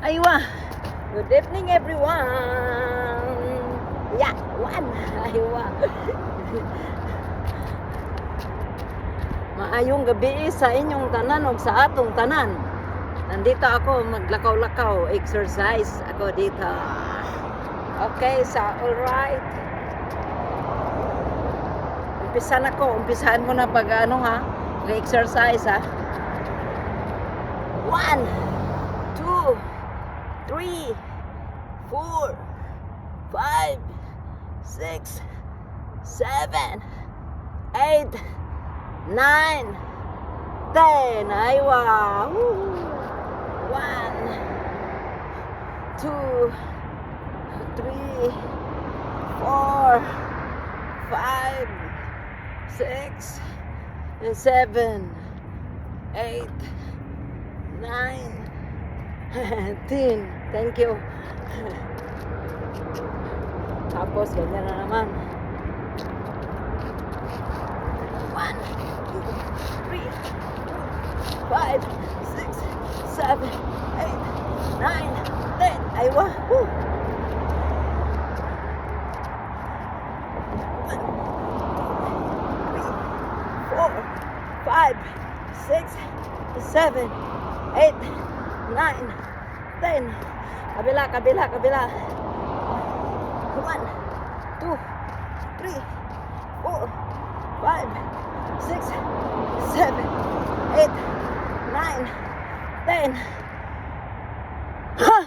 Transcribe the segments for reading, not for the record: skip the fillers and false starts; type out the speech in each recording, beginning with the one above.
Aywa. Good evening everyone. Yeah, one. Aywa. Maayong gabi sa inyong tanan o sa atong tanan. Nandito ako maglakaw-lakaw, exercise ako dito. Okay, so alright. Umpisahan mo na pag ano ha, exercise ha. 1, 2, 3, 4, 5, 6, 7, 8, 9, 10. Aywa. 1, 2, 3, 4, 5, 6, 7, 8, 9, 10. Thank you. Tapos ganyan na naman. 1, 2, 3, 4, 5, 6, 7, 8, 9, 10. Aywa. 5, 6, 7, 8, 9, 10. Kabila. 1, 2, 3, 4, 5, 6, 7, 8, 9, 10. Ha!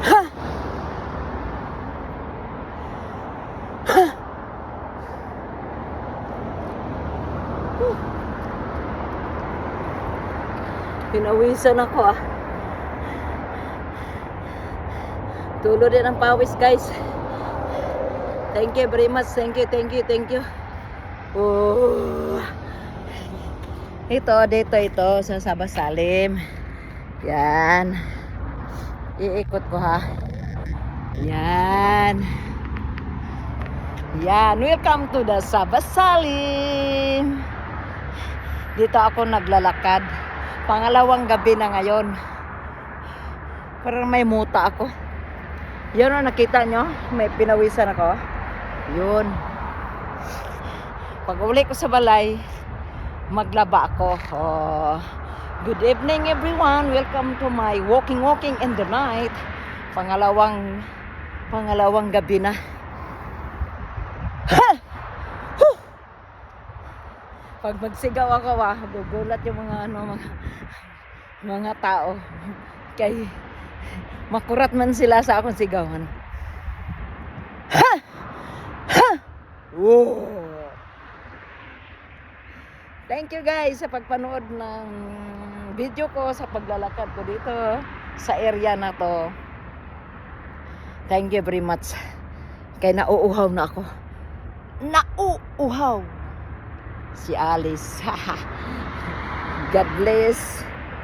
Ha! Ha! Pinawisan ako ah. Tulo din ang pawis guys. Thank you very much. Thank you. Oh. Ito sa Sabasalim. Yan. Iikot ko ha. Yan. Welcome to the Sabasalim. Dito ako naglalakad. Pangalawang gabi na ngayon. Parang may muta ako. Yun o, nakita nyo? May pinawisan ako. Yun. Pag uli ko sa balay, maglaba ako. Oh. Good evening everyone. Welcome to my walking in the night. Pangalawang gabi na. Ha! Pag magsigaw ako gugulat yung mga tao. Kay makurat man sila sa akong sigawan. Ha! Ha! Whoa! Thank you guys sa pagpanood ng video ko sa paglalakad ko dito sa area na to. Thank you very much. Kaya nauuhaw na ako. Nauuhaw! Si Alice. God bless.